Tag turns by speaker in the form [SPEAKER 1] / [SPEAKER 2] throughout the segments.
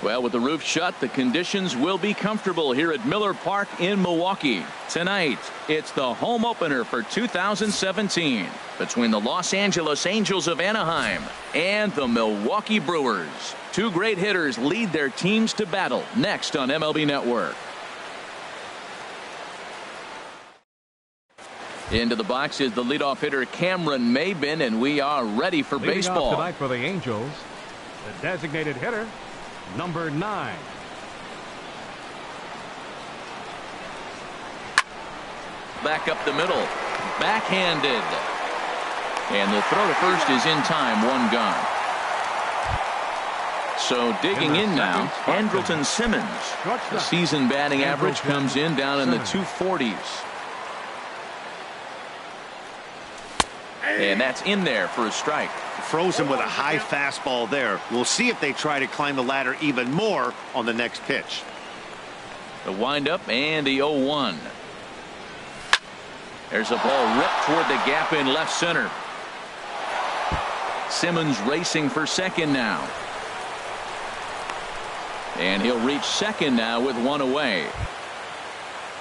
[SPEAKER 1] Well, with the roof shut, the conditions will be comfortable here at Miller Park in Milwaukee. Tonight, it's the home opener for 2017 between the Los Angeles Angels of Anaheim and the Milwaukee Brewers. Two great hitters lead their teams to battle next on MLB Network. Into the box is the leadoff hitter Cameron Maybin, and we are ready for baseball.
[SPEAKER 2] Leading off tonight for the Angels, the designated hitter, number 9.
[SPEAKER 1] Back up the middle, backhanded, and the throw to first is in time. One gone. So digging in now, Andrelton Simmons. The season batting average comes in down in the 240s. And that's in there for a strike.
[SPEAKER 3] Frozen with a high fastball there. We'll see if they try to climb the ladder even more on the next pitch.
[SPEAKER 1] The windup and the 0-1. There's a ball ripped toward the gap in left center. Simmons racing for second now. And he'll reach second now with one away.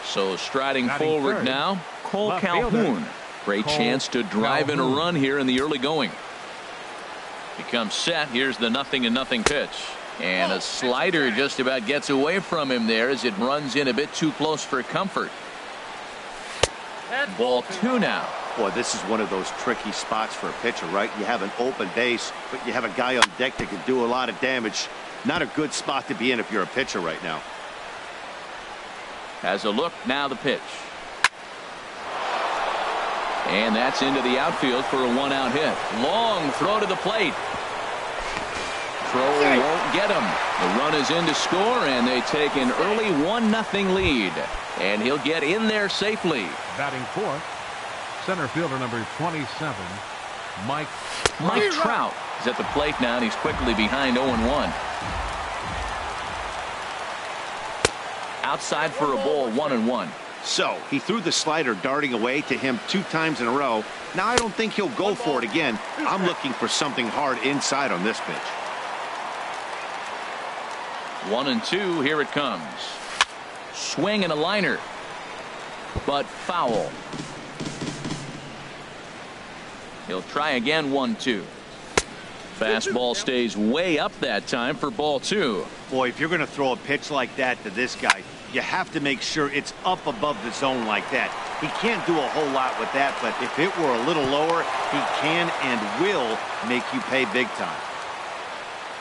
[SPEAKER 1] So striding forward now, Cole Calhoun. Great chance to drive in a run here in the early going. Becomes set. Here's the 0-0 pitch. And a slider just about gets away from him there as it runs in a bit too close for comfort. Ball 2 now.
[SPEAKER 3] Boy, this is one of those tricky spots for a pitcher, right? You have an open base, but you have a guy on deck that can do a lot of damage. Not a good spot to be in if you're a pitcher right now.
[SPEAKER 1] Has a look, now the pitch. And that's into the outfield for a 1-out hit. Long throw to the plate. Throw won't get him. The run is in to score, and they take an early 1-0 lead. And he'll get in there safely.
[SPEAKER 2] Batting fourth, center fielder number 27, Mike
[SPEAKER 1] Trout is at the plate now, and he's quickly behind 0-1. Outside for a ball, 1-1.
[SPEAKER 3] So he threw the slider darting away to him 2 times in a row. Now I don't think he'll go for it again. I'm looking for something hard inside on this pitch.
[SPEAKER 1] 1-2. Here it comes. Swing and a liner, but foul. He'll try again. 1-2. Fastball stays way up that time for ball 2.
[SPEAKER 3] Boy, if you're going to throw a pitch like that to this guy, you have to make sure it's up above the zone like that. He can't do a whole lot with that, but if it were a little lower, he can and will make you pay big time.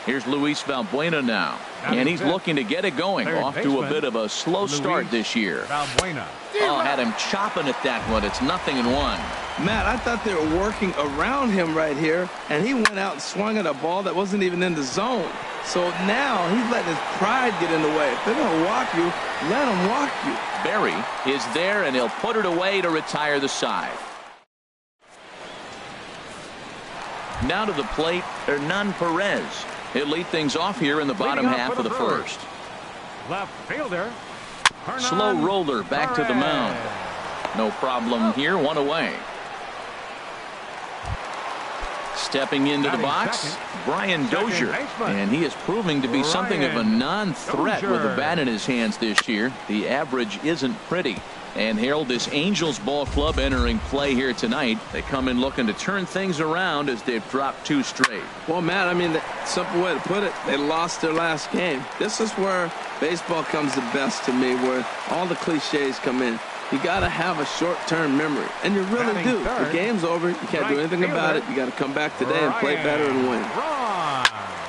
[SPEAKER 1] Here's Luis Valbuena now, and he's looking to get it going. Off to a bit of a slow start this year. Oh, had him chopping at that one. It's 0-1.
[SPEAKER 4] Matt, I thought they were working around him right here, and he went out and swung at a ball that wasn't even in the zone. So now he's letting his pride get in the way. If they're going to walk you, let them walk you.
[SPEAKER 1] Berry is there, and he'll put it away to retire the side. Now to the plate, Hernan Perez. He'll lead things off here in the bottom half of the first.
[SPEAKER 2] Left fielder.
[SPEAKER 1] Slow roller back to the mound. No problem here, one away. Stepping into the box, Brian Dozier, and he is proving to be something of a non-threat with the bat in his hands this year. The average isn't pretty. And Harold, this Angels ball club entering play here tonight. They come in looking to turn things around as they've dropped 2 straight.
[SPEAKER 4] Well, Matt, I mean, the simple way to put it, they lost their last game. This is where baseball comes the best to me, where all the cliches come in. You got to have a short-term memory, and you really do. The game's over. You can't do anything about it. You got to come back today and play better and win.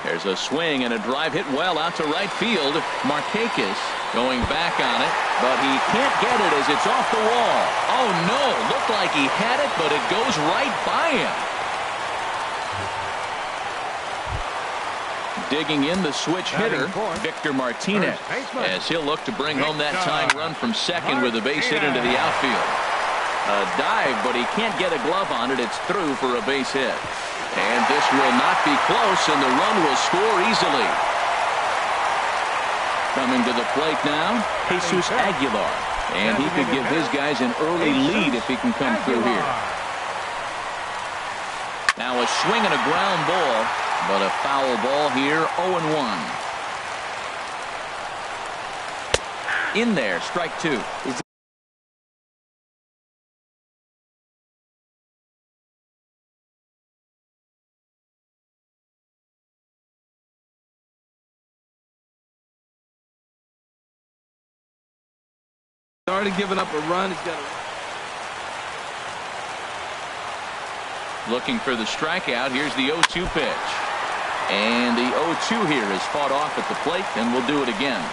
[SPEAKER 1] There's a swing and a drive hit well out to right field. Markakis going back on it, but he can't get it as it's off the wall. Oh, no. Looked like he had it, but it goes right by him. Digging in, the switch hitter, Victor Martinez, as he'll look to bring home that tying run from second with a base hit into the outfield. A dive, but he can't get a glove on it. It's through for a base hit. And this will not be close, and the run will score easily. Coming to the plate now, Jesus Aguilar. And he could give his guys an early lead if he can come through here. Now a swing and a ground ball, but a foul ball here, 0-1. In there, strike two.
[SPEAKER 4] Started giving up a run. He's got
[SPEAKER 1] Looking for the strikeout. Here's the 0-2 pitch. And the 0-2 here is fought off at the plate, and we'll do it again.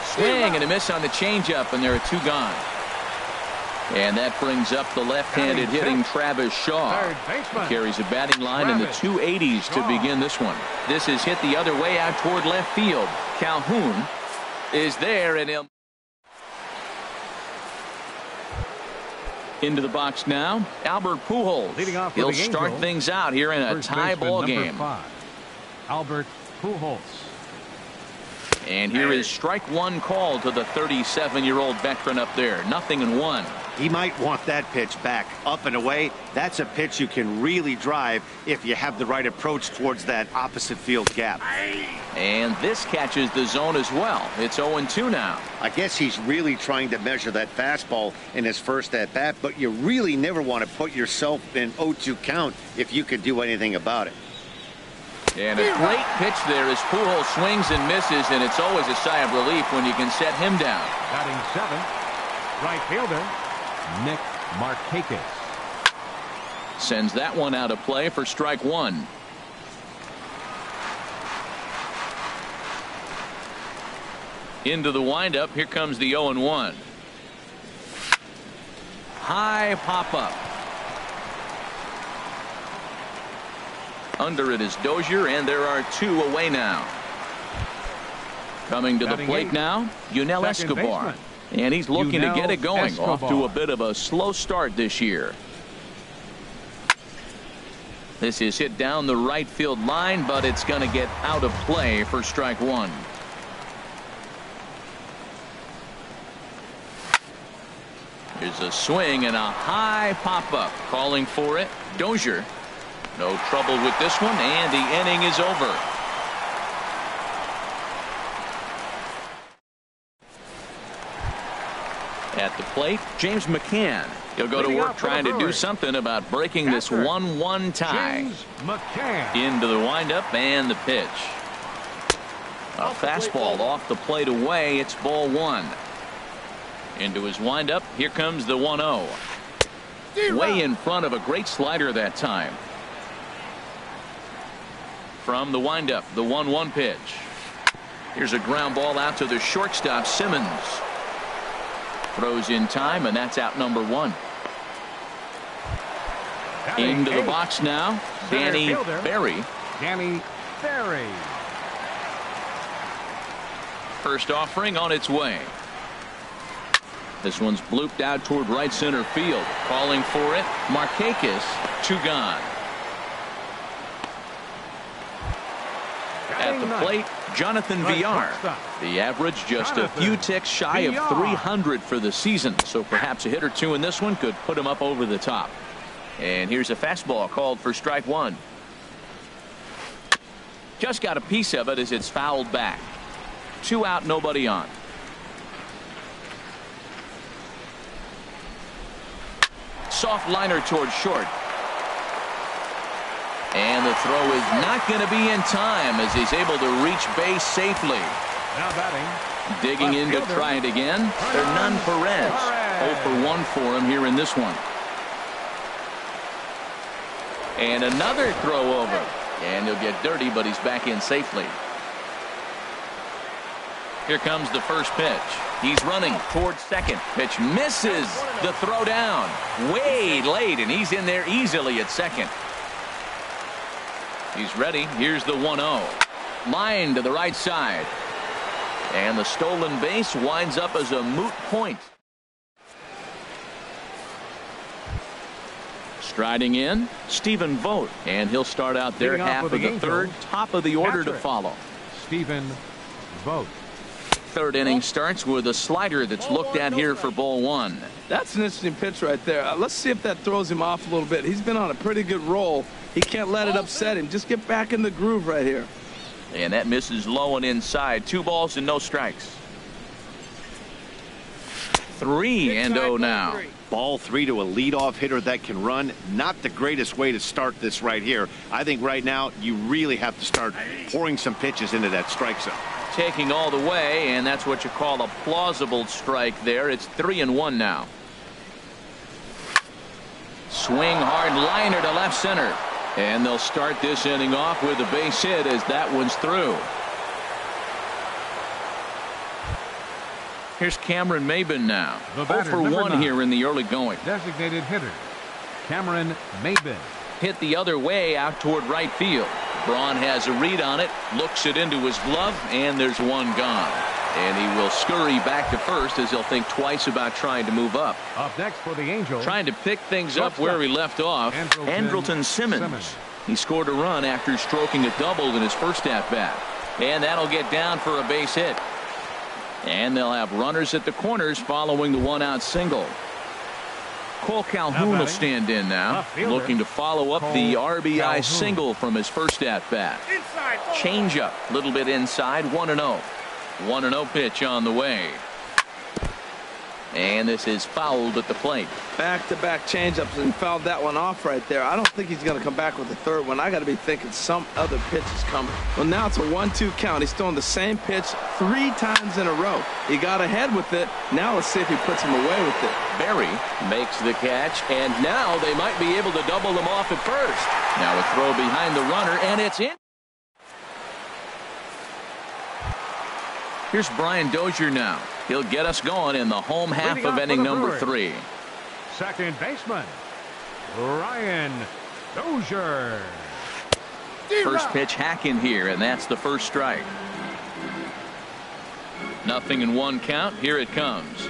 [SPEAKER 1] Swing and a miss on the changeup, and there are two gone. And that brings up the left-handed hitting Travis Shaw. He carries a batting line in the 280s to begin this one. This is hit the other way out toward left field. Calhoun is there, and he'll into the box now. Albert Pujols. He'll start things out here in a tie ball game.
[SPEAKER 2] Albert Pujols.
[SPEAKER 1] And here is strike one called to the 37-year-old veteran up there. 0-1.
[SPEAKER 3] He might want that pitch back. Up and away, that's a pitch you can really drive if you have the right approach towards that opposite field gap.
[SPEAKER 1] And this catches the zone as well. It's 0-2 now.
[SPEAKER 3] I guess he's really trying to measure that fastball in his first at-bat, but you really never want to put yourself in 0-2 count if you could do anything about it.
[SPEAKER 1] And a great pitch there as Pujols swings and misses, and it's always a sigh of relief when you can set him down.
[SPEAKER 2] Batting seventh, right fielder, Nick Markakis.
[SPEAKER 1] Sends that one out of play for strike one. Into the windup. Here comes the 0-1. High pop-up. Under it is Dozier, and there are two away now. Coming to the plate now, Yunel Escobar. And he's looking to get it going. Off to a bit of a slow start this year. This is hit down the right field line, but it's going to get out of play for strike one. Here's a swing and a high pop-up. Calling for it, Dozier. No trouble with this one, and the inning is over. At the plate, James McCann. He'll go to work trying to do something about breaking this 1-1 tie. Into the windup and the pitch. A fastball off the plate away. It's ball one. Into his windup. Here comes the 1-0. Way in front of a great slider that time. From the windup, the 1-1 pitch. Here's a ground ball out to the shortstop, Simmons. Throws in time, and that's out number one. Into the box now, Danny Berry. First offering on its way. This one's blooped out toward right center field. Calling for it, Markakis, two gone. At the plate, Jonathan Villar. The average just a few ticks shy of 300 for the season, so perhaps a hit or two in this one could put him up over the top. And here's a fastball called for strike one. Just got a piece of it as it's fouled back. 2 out, nobody on. Soft liner towards short. And the throw is not going to be in time as he's able to reach base safely.
[SPEAKER 2] Now batting.
[SPEAKER 1] Digging in to try it again. Hernan Perez. 0 for 1 for him here in this one. And another throw over. And he'll get dirty, but he's back in safely. Here comes the first pitch. He's running towards second. Pitch misses the throw down. Way late, and he's in there easily at second. He's ready. Here's the 1-0. Line to the right side. And the stolen base winds up as a moot point. Striding in, Stephen Vogt. And he'll start out there half of the third. Top of the order to follow.
[SPEAKER 2] Stephen Vogt.
[SPEAKER 1] Third inning starts with a slider that's looked at here for ball one.
[SPEAKER 4] That's an interesting pitch right there. Let's see if that throws him off a little bit. He's been on a pretty good roll. He can't let it upset him. Just get back in the groove right here.
[SPEAKER 1] And that misses low and inside. 2 balls and no strikes. 3-0 now.
[SPEAKER 3] Ball 3 to a leadoff hitter that can run. Not the greatest way to start this right here. I think right now you really have to start pouring some pitches into that strike zone.
[SPEAKER 1] Taking all the way, and that's what you call a plausible strike there. It's 3-1 now. Swing hard liner to left center. And they'll start this inning off with a base hit as that one's through. Here's Cameron Maben now. 0 for 1 here in the early going.
[SPEAKER 2] Designated hitter, Cameron Maben.
[SPEAKER 1] Hit the other way out toward right field. Braun has a read on it, looks it into his glove, and there's one gone. And he will scurry back to first as he'll think twice about trying to move up.
[SPEAKER 2] Up next for the Angels.
[SPEAKER 1] Trying to pick things up where he left off. Andrelton Simmons. He scored a run after stroking a double in his first at-bat. And that'll get down for a base hit. And they'll have runners at the corners following the one-out single. Cole Calhoun will stand in now, looking to follow up the RBI single from his first at-bat. Change-up, a little bit inside, 1-0. 1-0 pitch on the way. And this is fouled at the plate.
[SPEAKER 4] Back-to-back changeups and fouled that one off right there. I don't think he's going to come back with the third one. I got to be thinking some other pitch is coming. Well, now it's a 1-2 count. He's throwing the same pitch 3 times in a row. He got ahead with it. Now let's see if he puts him away with it.
[SPEAKER 1] Berry makes the catch, and now they might be able to double them off at first. Now a throw behind the runner, and it's in. Here's Brian Dozier now. He'll get us going in the home half of inning number 3.
[SPEAKER 2] Second baseman, Brian Dozier.
[SPEAKER 1] First pitch hacking here, and that's the first strike. 0-1 count. Here it comes.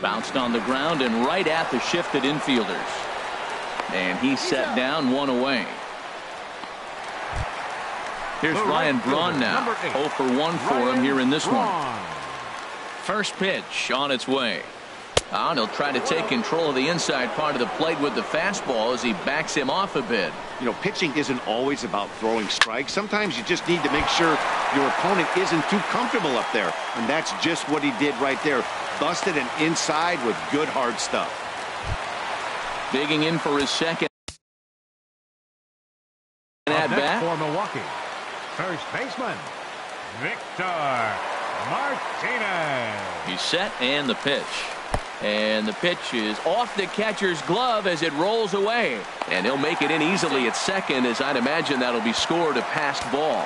[SPEAKER 1] Bounced on the ground and right at the shifted infielders. And he's set down, 1 away. Here's Ryan Braun now. 0 for 1 for him here in this one. First pitch on its way. And he'll try to take control of the inside part of the plate with the fastball as he backs him off a bit.
[SPEAKER 3] You know, pitching isn't always about throwing strikes. Sometimes you just need to make sure your opponent isn't too comfortable up there. And that's just what he did right there. Busted an inside with good hard stuff.
[SPEAKER 1] Digging in for his second at bat.
[SPEAKER 2] For Milwaukee, first baseman, Victor Martinez.
[SPEAKER 1] He's set, and the pitch. And the pitch is off the catcher's glove as it rolls away. And he'll make it in easily at second, as I'd imagine that'll be scored a passed ball.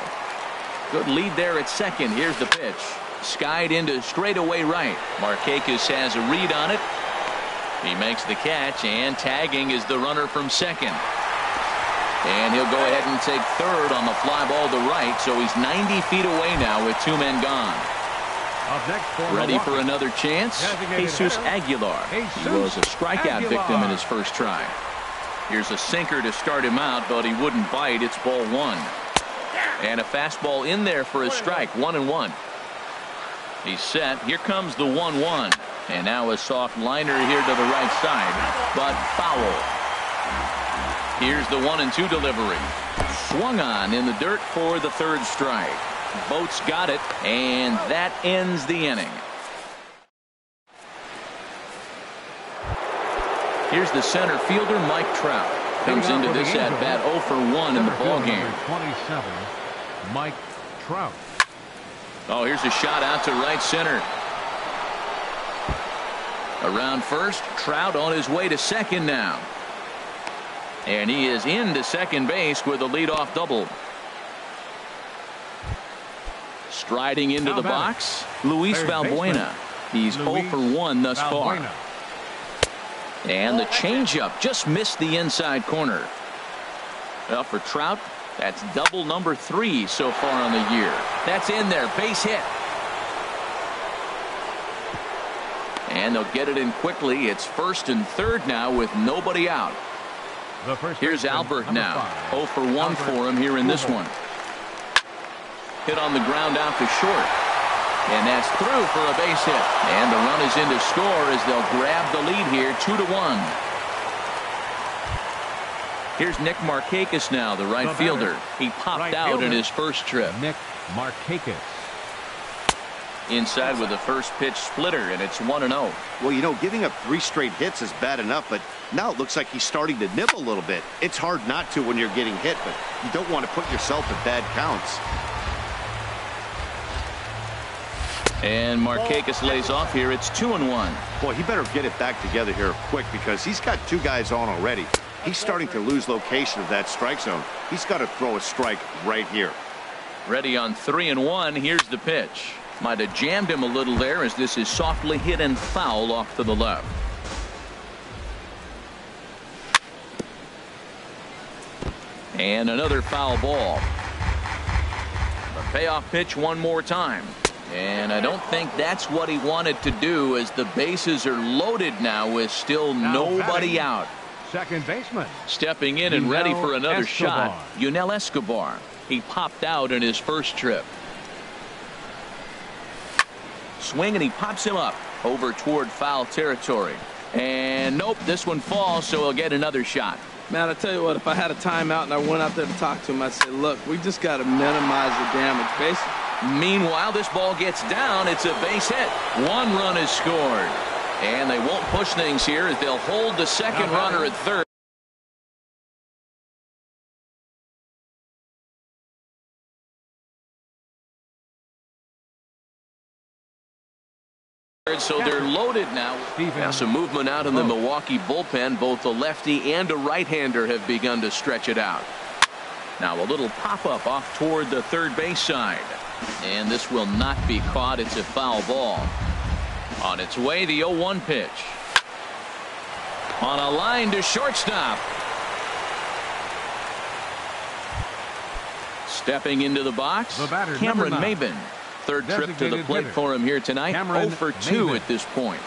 [SPEAKER 1] Good lead there at second. Here's the pitch. Skied into straightaway right. Markakis has a read on it. He makes the catch, and tagging is the runner from second. And he'll go ahead and take third on the fly ball to right, so he's 90 feet away now with 2 men gone.
[SPEAKER 2] Up next for
[SPEAKER 1] Ready for another chance? Jesus Aguilar. He was a strikeout victim in his first try. Here's a sinker to start him out, but he wouldn't bite. It's ball 1. And a fastball in there for a strike. 1-1. He's set. Here comes the 1-1. And now a soft liner here to the right side, but foul. Here's the 1-2 delivery. Swung on in the dirt for the third strike. Boats got it, and that ends the inning. Here's the center fielder, Mike Trout. Comes into this at-bat 0 for 1 in the ballgame.
[SPEAKER 2] 27, Mike Trout.
[SPEAKER 1] Oh, here's a shot out to right center. Around first, Trout on his way to second now. And he is into second base with a leadoff double. Striding into the box, Luis Valbuena. He's 0 for 1 thus far. And the changeup just missed the inside corner. Well, for Trout, that's double number 3 so far on the year. That's in there, base hit. And they'll get it in quickly. It's first and third now with nobody out. Here's Albert now. 0 for 1 for him here in this one. Hit on the ground out to short. And that's through for a base hit. And the run is in to score as they'll grab the lead here 2-1. Here's Nick Markakis now, the right fielder. He popped out in his first trip.
[SPEAKER 2] Nick Markakis.
[SPEAKER 1] Inside with the first pitch splitter, and it's 1-0.
[SPEAKER 3] Well, you know, giving up 3 straight hits is bad enough, but now it looks like he's starting to nibble a little bit. It's hard not to when you're getting hit, but you don't want to put yourself at bad counts.
[SPEAKER 1] And Markakis lays off here. It's 2-1.
[SPEAKER 3] Boy, he better get it back together here quick because he's got 2 guys on already. He's starting to lose location of that strike zone. He's got to throw a strike right here.
[SPEAKER 1] Ready on 3-1. Here's the pitch. Might have jammed him a little there as this is softly hit and foul off to the left. And another foul ball. The payoff pitch one more time. And I don't think that's what he wanted to do, as the bases are loaded now with still nobody out.
[SPEAKER 2] Second baseman.
[SPEAKER 1] Stepping in and ready for another shot, Yunel Escobar. He popped out in his first trip. Swing, and he pops him up over toward foul territory. And nope, this one falls, so he'll get another shot.
[SPEAKER 4] Man, I tell you what, if I had a timeout and I went out there to talk to him, I'd say, look, we just got to minimize the damage.
[SPEAKER 1] Meanwhile, this ball gets down. It's a base hit. 1 run is scored. And they won't push things here as they'll hold the second runner at third. So they're loaded now. Now some movement out in the Milwaukee bullpen. Both a lefty and a right-hander have begun to stretch it out. Now a little pop-up off toward the third base side. And this will not be caught. It's a foul ball. On its way, the 0-1 pitch. On a line to shortstop. Stepping into the box, Cameron Maben. Third trip to the plate for him here tonight. 0 for 2 at this point.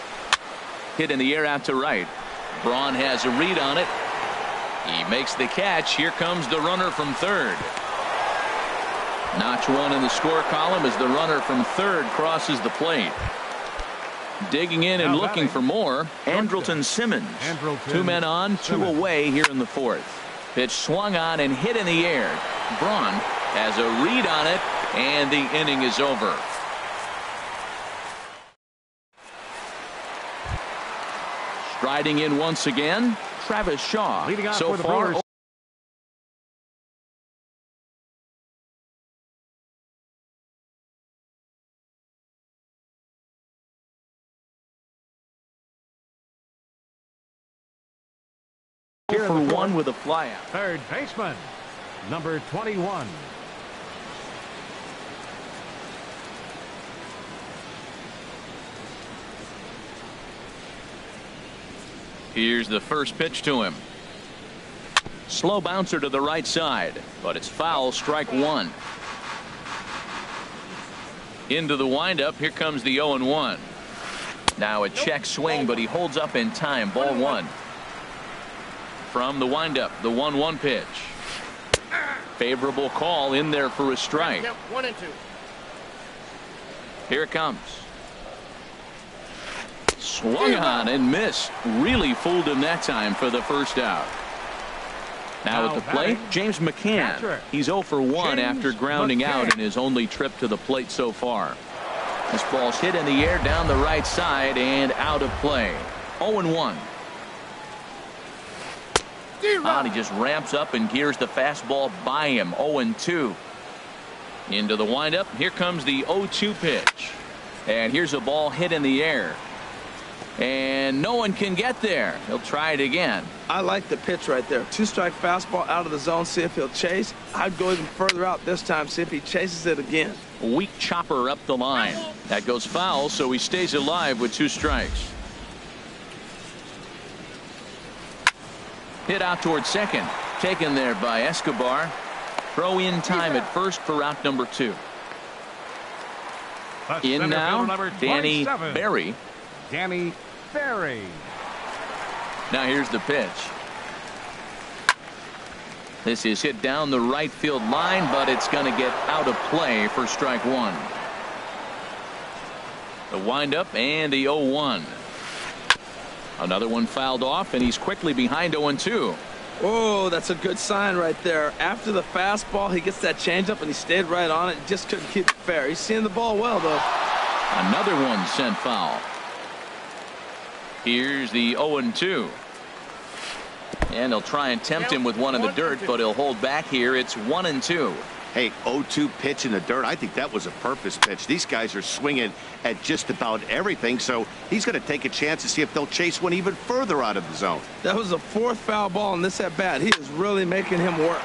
[SPEAKER 1] Hit in the air out to right. Braun has a read on it. He makes the catch. Here comes the runner from third. Notch 1 in the score column as the runner from third crosses the plate. Digging in and looking for more, Andrelton Simmons. 2 men on, 2 away here in the fourth. Pitch swung on and hit in the air. Braun has a read on it, and the inning is over. Striding in once again, Travis Shaw. So far, here for 1 with a flyout.
[SPEAKER 2] Third baseman, number 21.
[SPEAKER 1] Here's the first pitch to him. Slow bouncer to the right side, but it's foul, strike 1. Into the windup, here comes the 0-1. Now a check swing, but he holds up in time, ball 1. From the windup, the 1-1 pitch. Favorable call in there for a strike.
[SPEAKER 5] 1 and 2.
[SPEAKER 1] Here it comes. Swung on and missed. Really fooled him that time for the first out. Now at the plate, James McCann. He's 0 for 1 after grounding out in his only trip to the plate so far. This ball's hit in the air down the right side and out of play. 0-1. He just ramps up and gears the fastball by him. 0-2. Into the windup. Here comes the 0-2 pitch. And here's a ball hit in the air. And no one can get there. He'll try it again.
[SPEAKER 4] I like the pitch right there. 2-strike fastball out of the zone. See if he'll chase. I'd go even further out this time. See if he chases it again.
[SPEAKER 1] Weak chopper up the line. That goes foul, so he stays alive with 2 strikes. Hit out towards second. Taken there by Escobar. Throw in time at first for out number 2. In now, Danny Berry.
[SPEAKER 2] Danny Berry.
[SPEAKER 1] Now here's the pitch. This is hit down the right field line, but it's going to get out of play for strike 1. The windup and the 0-1. Another one fouled off, and he's quickly behind 0-2.
[SPEAKER 4] Oh, that's a good sign right there. After the fastball, he gets that changeup, and he stayed right on it. Just couldn't keep it fair. He's seeing the ball well, though.
[SPEAKER 1] Another one sent foul. Here's the 0-2. And he'll try and tempt him with one in the dirt, but he'll hold back here. It's 1-2.
[SPEAKER 3] Hey, 0-2 pitch in the dirt. I think that was a purpose pitch. These guys are swinging at just about everything, so he's going to take a chance to see if they'll chase one even further out of the zone.
[SPEAKER 4] That was the 4th foul ball in this at bat. He is really making him work.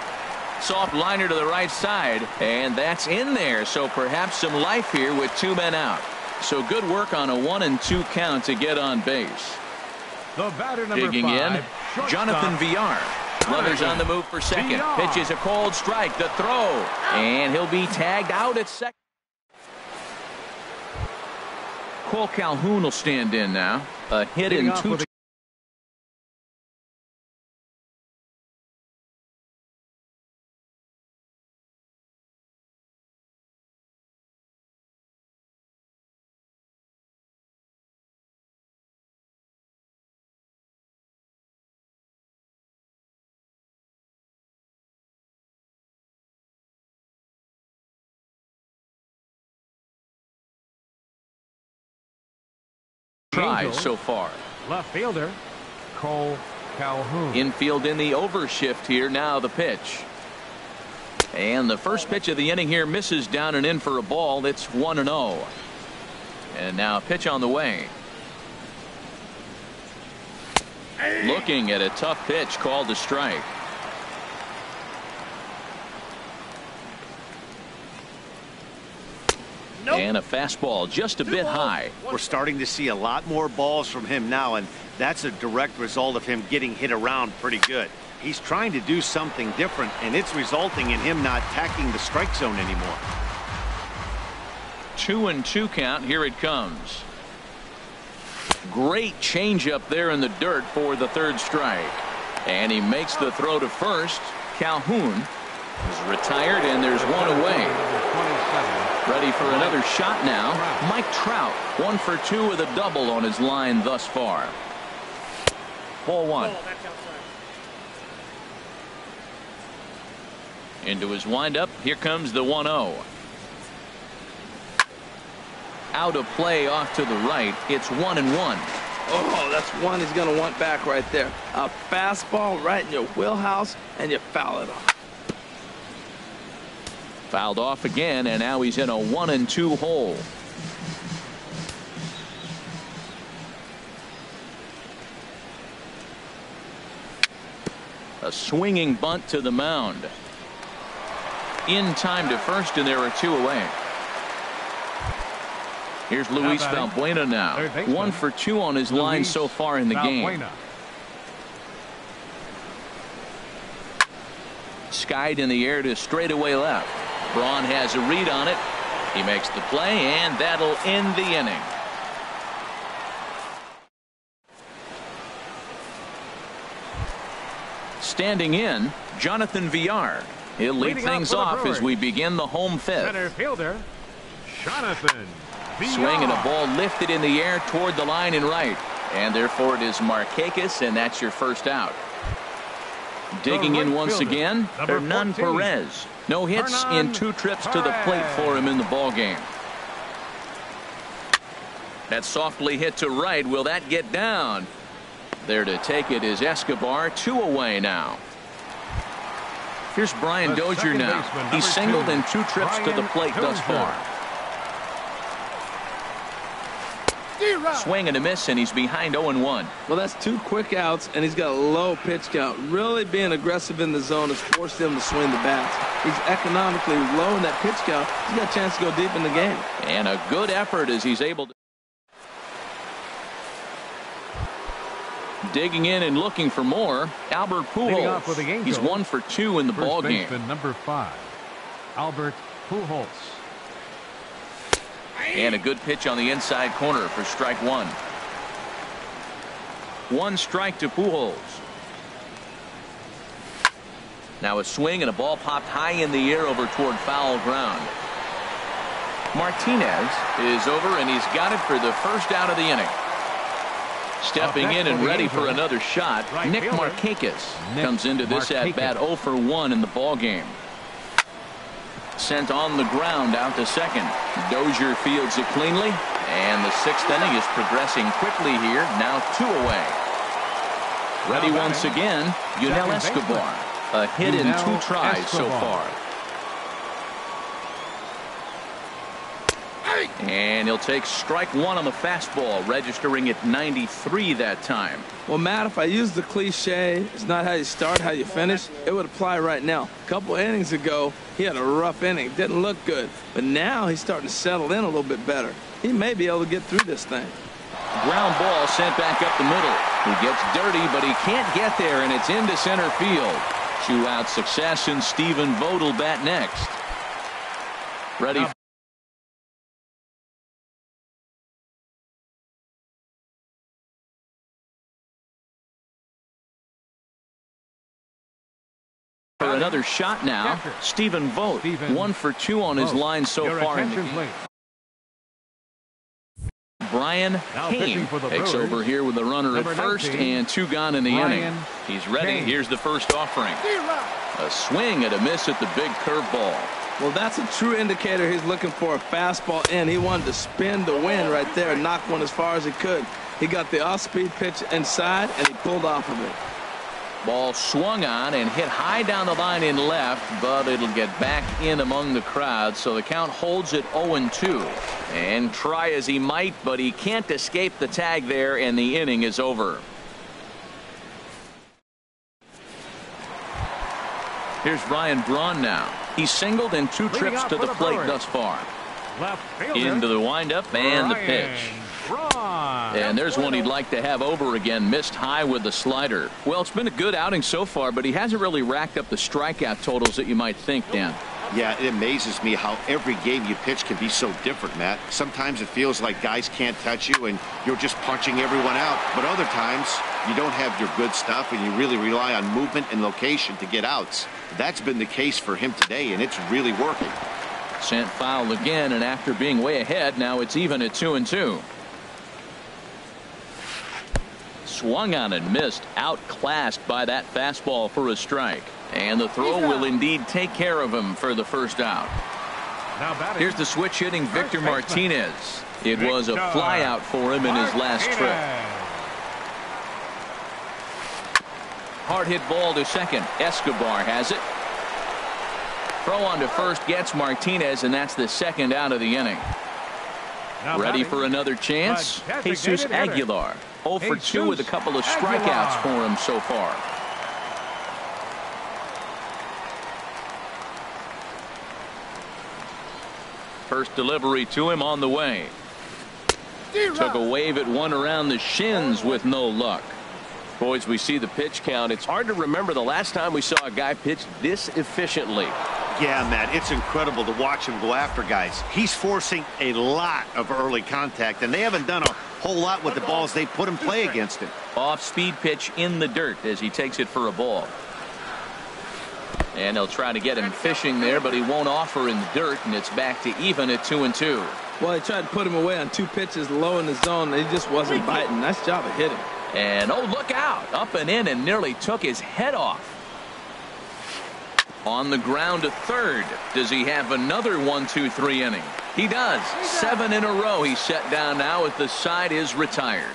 [SPEAKER 1] Soft liner to the right side, and that's in there. So perhaps some life here with 2 men out. So good work on a 1-2 count to get on base.
[SPEAKER 2] The batter number
[SPEAKER 1] Digging
[SPEAKER 2] 5,
[SPEAKER 1] in, Jonathan Villar. Runners on the move for second. Pitches a cold strike. The throw. And he'll be tagged out at second. Cole Calhoun will stand in now. A hit in 2. Tries so far.
[SPEAKER 2] Left fielder Cole Calhoun.
[SPEAKER 1] Infield in the overshift here. Now the pitch. And the first pitch of the inning here misses down and in for a ball. It's 1-0. And now a pitch on the way. Looking at a tough pitch called a strike. Nope. And a fastball just a bit high.
[SPEAKER 3] We're starting to see a lot more balls from him now, and that's a direct result of him getting hit around pretty good. He's trying to do something different, and it's resulting in him not attacking the strike zone anymore.
[SPEAKER 1] 2-2 count. Here it comes. Great changeup there in the dirt for the 3rd strike. And he makes the throw to first. Calhoun is retired, and there's one away. Ready for another shot now. Mike Trout, 1 for 2 with a double on his line thus far. Ball 1. Into his windup. Here comes the 1-0. Out of play off to the right. It's 1-1.
[SPEAKER 4] Oh, that's one he's going to want back right there. A fastball right in your wheelhouse, and you foul it off.
[SPEAKER 1] Fouled off again, and now he's in a 1-2 hole. A swinging bunt to the mound. In time to first, and there are 2 away. Here's Luis Valbuena now. 1 for 2 on his line so far in the game. Skied in the air to straightaway left. Braun has a read on it. He makes the play, and that'll end the inning. Standing in, Jonathan Villar. He'll lead things off as we begin the home 5th.
[SPEAKER 2] Center fielder Jonathan Villar.
[SPEAKER 1] Swing and a ball lifted in the air toward the line and right. And therefore it is Markakis, and that's your first out. Digging in once again, Hernan Perez. No hits in 2 trips to the plate for him in the ball game. That softly hit to right. Will that get down? There to take it is Escobar. 2 away now. Here's Brian Dozier now. He's singled in 2 trips to the plate thus far. Swing and a miss, and he's behind 0-1.
[SPEAKER 4] Well, that's 2 quick outs, and he's got a low pitch count. Really being aggressive in the zone has forced him to swing the bats. He's economically low in that pitch count. He's got a chance to go deep in the game.
[SPEAKER 1] And a good effort as he's able to. Digging in and looking for more, Albert Pujols. He's 1 for 2 in the ball game.
[SPEAKER 2] Number 5, Albert Pujols.
[SPEAKER 1] And a good pitch on the inside corner for strike 1. 1 strike to Pujols. Now a swing and a ball popped high in the air over toward foul ground. Martinez is over, and he's got it for the first out of the inning. Stepping in and ready for another shot, Nick Markakis comes into this at-bat 0 for 1 in the ball game. Sent on the ground out to second. Dozier fields it cleanly. And the sixth inning is progressing quickly here. Now 2 away. Ready once again, Yunel Escobar. A hit in 2 tries so far. And he'll take strike 1 on the fastball, registering at 93 that time.
[SPEAKER 4] Well, Matt, if I use the cliche, it's not how you start, how you finish, it would apply right now. A couple innings ago, he had a rough inning. Didn't look good. But now he's starting to settle in a little bit better. He may be able to get through this thing.
[SPEAKER 1] Ground ball sent back up the middle. He gets dirty, but he can't get there, and it's into center field. 2-out success, and Stephen Vogt will bat next. Ready for another shot now. Stephen Vogt, 1 for 2 on his line so far in the game. Brian Kane takes over here with a runner at first and 2 gone in the inning. He's ready. Here's the first offering. A swing and a miss at the big curveball.
[SPEAKER 4] Well, that's a true indicator. He's looking for a fastball in. He wanted to spin the wind right there and knock one as far as he could. He got the off-speed pitch inside, and he pulled off of it.
[SPEAKER 1] Ball swung on and hit high down the line in left, but it'll get back in among the crowd, so the count holds at 0-2. And try as he might, but he can't escape the tag there, and the inning is over. Here's Ryan Braun now. He's singled in 2 trips to the plate thus far. Into the windup and the pitch. And there's one he'd like to have over again. Missed high with the slider. Well, it's been a good outing so far, but he hasn't really racked up the strikeout totals that you might think, Dan.
[SPEAKER 3] Yeah, it amazes me how every game you pitch can be so different, Matt. Sometimes it feels like guys can't touch you and you're just punching everyone out. But other times you don't have your good stuff and you really rely on movement and location to get outs. That's been the case for him today, and it's really working.
[SPEAKER 1] Sent foul again, and after being way ahead, now it's even at 2-2. Swung on and missed, outclassed by that fastball for a strike. And the throw will indeed take care of him for the first out. Here's the switch hitting Victor Martinez. It was a fly out for him in his last trip. Hard hit ball to second. Escobar has it. Throw on to first gets Martinez, and that's the second out of the inning. Ready for another chance? Jesus Aguilar. 0 for 2 with a couple of strikeouts for him so far. First delivery to him on the way. Took a wave at one around the shins with no luck. Boys, we see the pitch count. It's hard to remember the last time we saw a guy pitch this efficiently.
[SPEAKER 3] Yeah, Matt, it's incredible to watch him go after guys. He's forcing a lot of early contact, and they haven't done a whole lot with the balls they put in play against him.
[SPEAKER 1] Off-speed pitch in the dirt as he takes it for a ball. And they'll try to get him fishing there, but he won't offer in the dirt, and it's back to even at 2-2.
[SPEAKER 4] Well, they tried to put him away on 2 pitches low in the zone, and he just wasn't biting. Nice job of hitting.
[SPEAKER 1] And, oh, look out. Up and in and nearly took his head off. On the ground to third. Does he have another 1-2-3 inning? He does. 7 in a row he's set down now as the side is retired.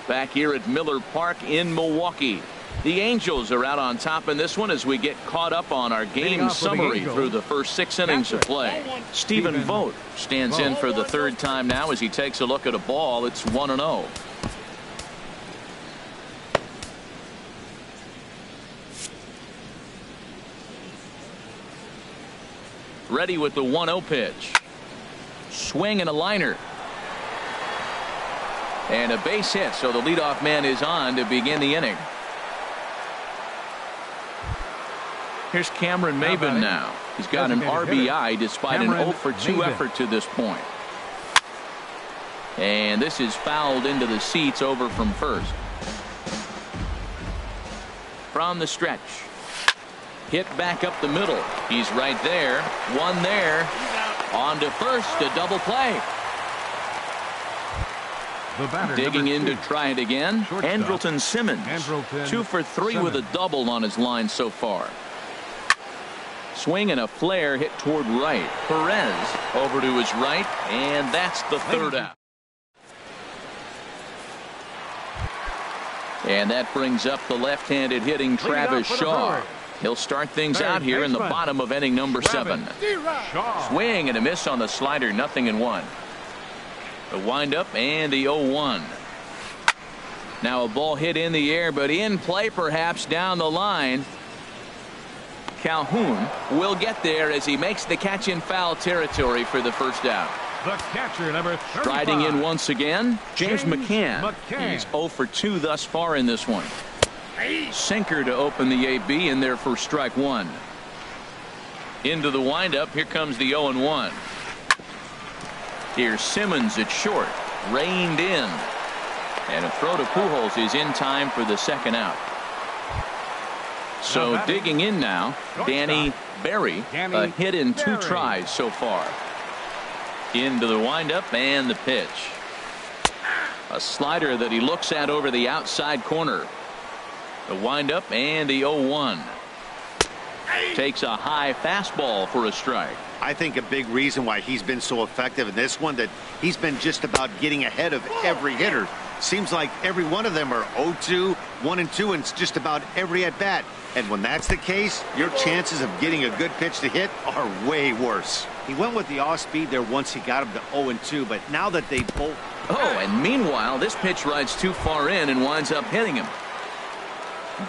[SPEAKER 1] Back here at Miller Park in Milwaukee. The Angels are out on top in this one as we get caught up on our game summary through the first 6 innings of play. Stephen Vogt stands in for the 3rd time now as he takes a look at a ball. It's 1-0. Ready with the 1-0 pitch. Swing and a liner. And a base hit, so the leadoff man is on to begin the inning. Here's Cameron Maybin now. He's got an RBI despite an 0 for 2 effort to this point. And this is fouled into the seats over from first. From the stretch. Hit back up the middle. He's right there. One there. On to first. A double play. Digging in to try it again. Andrelton Simmons. 2 for 3 with a double on his line so far. Swing and a flare hit toward right. Perez over to his right, and that's the third out. And that brings up the left-handed hitting Travis Shaw. He'll start things out here in the bottom of inning number 7. Swing and a miss on the slider, 0-1. The windup and the 0-1. Now a ball hit in the air, but in play perhaps down the line. Calhoun will get there as he makes the catch in foul territory for the first out.
[SPEAKER 2] The catcher, number 35.
[SPEAKER 1] Striding in once again, James McCann. He's 0 for 2 thus far in this one. Sinker to open the AB in there for strike 1. Into the windup. Here comes the 0-1. Here's Simmons at short. Reined in. And a throw to Pujols is in time for the second out. So digging in now, Danny Berry. A hit in 2 tries so far. Into the windup and the pitch. A slider that he looks at over the outside corner. The windup and the 0-1. Takes a high fastball for a strike.
[SPEAKER 3] I think a big reason why he's been so effective in this one, that he's been just about getting ahead of every hitter. Seems like every one of them are 0-2, 1-2, and it's just about every at bat. And when that's the case, your chances of getting a good pitch to hit are way worse. He went with the off speed there once he got him to 0-2, but now that they both.
[SPEAKER 1] Oh, and meanwhile, this pitch rides too far in and winds up hitting him.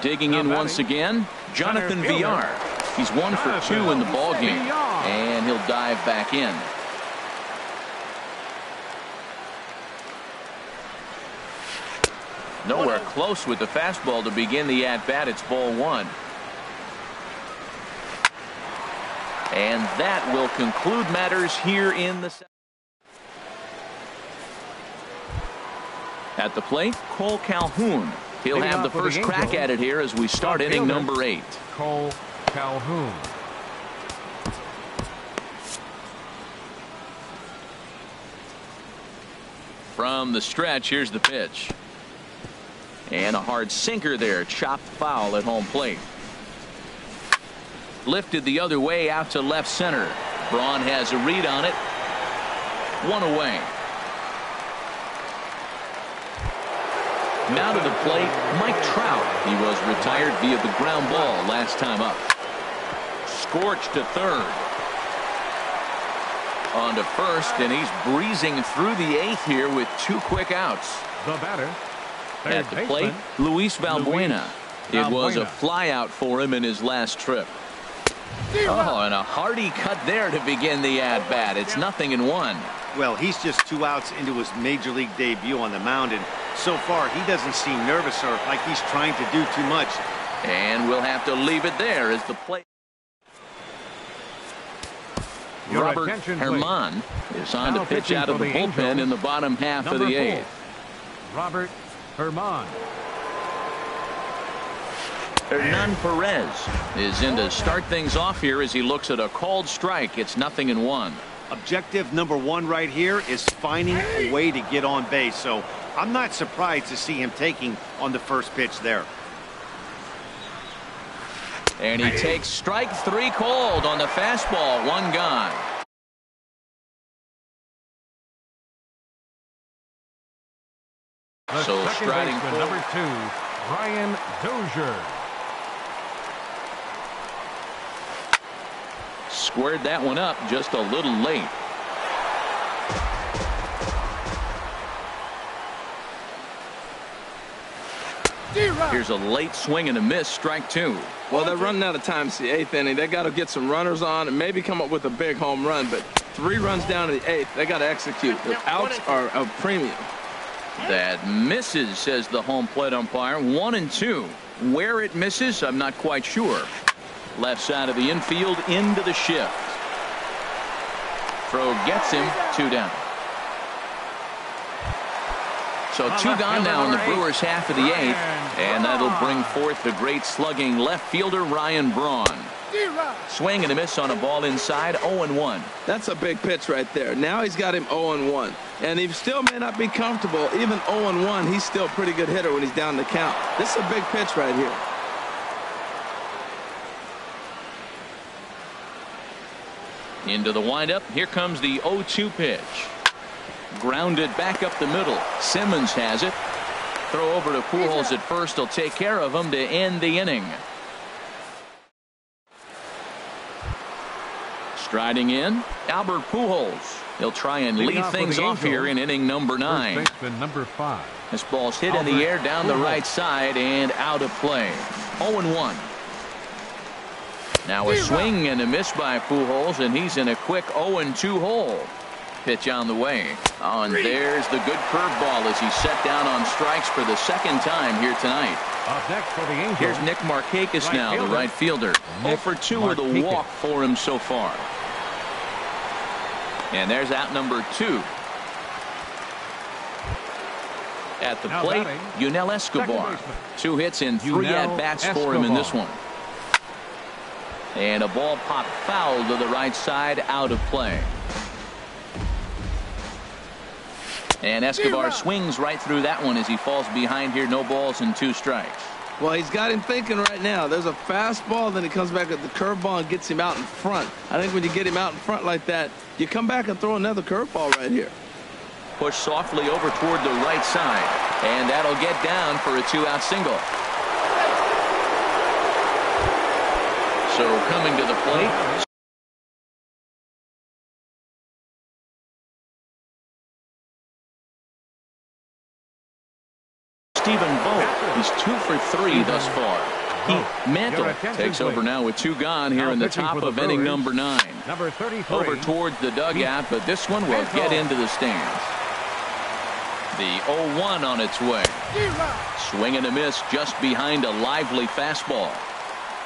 [SPEAKER 1] Digging in once again, Jonathan Villar. He's 1 for 2 in the ballgame, and he'll dive back in. Nowhere close with the fastball to begin the at-bat. It's ball 1. And that will conclude matters here in the second. At the plate, Cole Calhoun. He'll have the first crack at it here as we start inning number 8.
[SPEAKER 2] Cole Calhoun.
[SPEAKER 1] From the stretch, here's the pitch. And a hard sinker there, chopped foul at home plate. Lifted the other way out to left center. Braun has a read on it. 1 away. Now to the plate, Mike Trout. He was retired via the ground ball last time up. Scorched to third. On to first, and he's breezing through the 8th here with 2 quick outs.
[SPEAKER 2] The batter.
[SPEAKER 1] At the plate, Luis Valbuena. It was a fly out for him in his last trip. Oh, and a hearty cut there to begin the at-bat. It's 0-1.
[SPEAKER 3] Well, he's just 2 outs into his major league debut on the mound, and so far he doesn't seem nervous or like he's trying to do too much.
[SPEAKER 1] And we'll have to leave it there as the play. Robert Herman is on to pitch out of the bullpen in the bottom half of the 8th.
[SPEAKER 2] Robert Herman.
[SPEAKER 1] Hernan Perez is in to start things off here as he looks at a called strike. It's 0-1.
[SPEAKER 3] Objective number 1 right here is finding a way to get on base. So I'm not surprised to see him taking on the first pitch there.
[SPEAKER 1] And he takes strike 3 called on the fastball. 1 gone. So striding forward.
[SPEAKER 2] Number 2, Brian Dozier.
[SPEAKER 1] Squared that one up just a little late. Here's a late swing and a miss, strike 2.
[SPEAKER 4] Well, they're running out of time. It's the 8th inning. They got to get some runners on and maybe come up with a big home run. But 3 runs down to the 8th. They got to execute. The outs are a premium.
[SPEAKER 1] That misses, says the home plate umpire. 1-2. Where it misses, I'm not quite sure. Left side of the infield into the shift. Throw gets him. 2 down. So 2 gone now in the Brewers' half of the 8th, and that'll bring forth the great slugging left fielder Ryan Braun. Swing and a miss on a ball inside. 0-1.
[SPEAKER 4] That's a big pitch right there. Now he's got him 0-1, and he still may not be comfortable. Even 0-1, he's still a pretty good hitter when he's down the count. This is a big pitch right here.
[SPEAKER 1] Into the windup. Here comes the 0-2 pitch. Grounded back up the middle. Simmons has it. Throw over to Pujols at first. He'll take care of him to end the inning. Striding in, Albert Pujols. He'll try and lead things off here in inning number 9.
[SPEAKER 2] First baseman number 5.
[SPEAKER 1] This ball's hit in the air down the right side and out of play. 0-1. Now a swing and a miss by Pujols, and he's in a quick 0-2 hole. Pitch on the way. Oh, and there's the good curveball as he's set down on strikes for the second time here tonight.
[SPEAKER 2] Up next for the Angels.
[SPEAKER 1] Here's Nick Markakis now, the right fielder. 0-for-2 with a walk for him so far. And there's out number 2. At the plate, Yunel Escobar. 2 hits and 3 at-bats for him in this one. And a ball popped foul to the right side, out of play. And Escobar swings right through that one as he falls behind here. No balls and 2 strikes.
[SPEAKER 4] Well, he's got him thinking right now. There's a fastball, then he comes back at the curveball and gets him out in front. I think when you get him out in front like that, you come back and throw another curveball right here.
[SPEAKER 1] Push softly over toward the right side. And that'll get down for a 2-out single. So coming to the plate. Stephen Vogt. He's 2 for 3 thus far. Mantle takes over now with 2 gone here in the top of inning number 9.
[SPEAKER 2] Number 33.
[SPEAKER 1] Over towards the dugout, but this one will get into the stands. The 0-1 on its way. Swing and a miss just behind a lively fastball.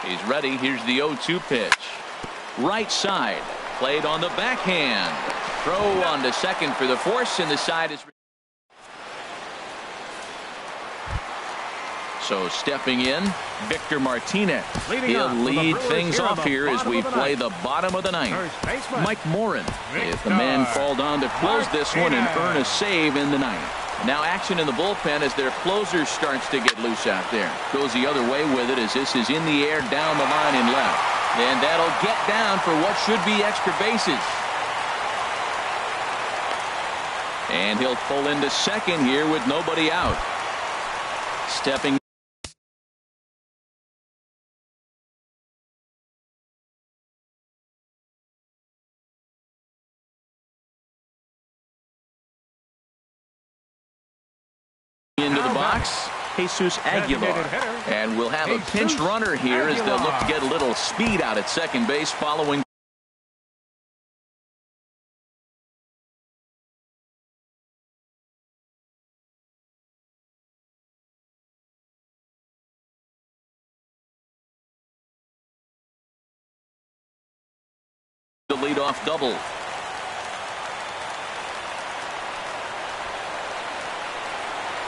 [SPEAKER 1] He's ready. Here's the 0-2 pitch. Right side. Played on the backhand. Throw on to second for the force, and the side is. So stepping in, Victor Martinez. He'll lead things off here as we play the bottom of the 9th. Mike Morin is the man called on to close this one and earn a save in the 9th. Now action in the bullpen as their closer starts to get loose out there. Goes the other way with it as this is in the air down the line and left. And that'll get down for what should be extra bases. And he'll pull into second here with nobody out. Stepping into the box, Jesus Aguilar. And we'll have a pinch runner here as they'll look to get a little speed out at second base following. The leadoff double.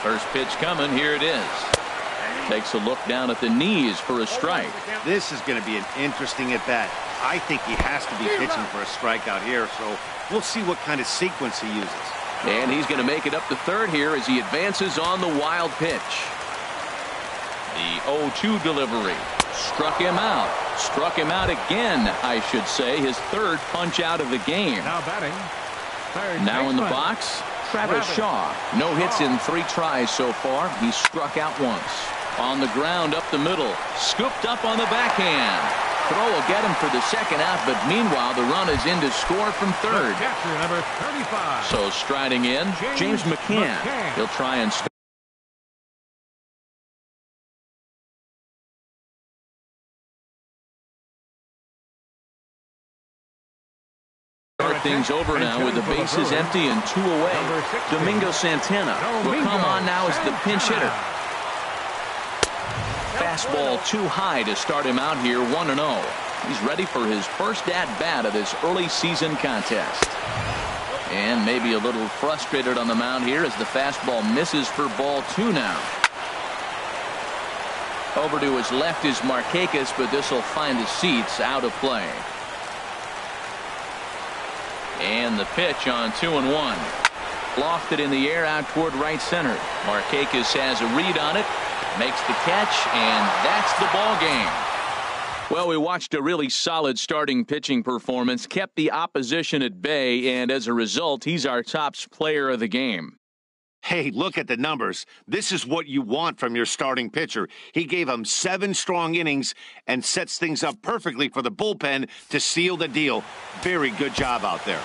[SPEAKER 1] First pitch coming. Here it is. Takes a look down at the knees for a strike.
[SPEAKER 3] This is going to be an interesting at bat. I think he has to be pitching for a strikeout here, so we'll see what kind of sequence he uses.
[SPEAKER 1] And he's going to make it up to third here as he advances on the wild pitch. The 0-2 delivery. Struck him out. Struck him out again, I should say. His third punch out of the game.
[SPEAKER 2] Now batting.
[SPEAKER 1] Now in the box, Travis Shaw. No hits in 3 tries so far. He's struck out once. On the ground up the middle. Scooped up on the backhand. Throw will get him for the second out, but meanwhile the run is in to score from third.
[SPEAKER 2] Catcher number 35.
[SPEAKER 1] So striding in, James McCann. He'll try and start things over now with the bases empty and 2 away. Domingo Santana will come on now as the pinch hitter. Fastball too high to start him out here 1-0. He's ready for his first at-bat of this early season contest. And maybe a little frustrated on the mound here as the fastball misses for ball 2 now. Over to his left is Markakis, but this will find the seats out of play. And the pitch on 2-1. Lofted in the air out toward right center. Markakis has a read on it. Makes the catch, and that's the ball game. Well, we watched a really solid starting pitching performance, kept the opposition at bay, and as a result, he's our top player of the game.
[SPEAKER 3] Hey, look at the numbers. This is what you want from your starting pitcher. He gave him 7 strong innings and sets things up perfectly for the bullpen to seal the deal. Very good job out there.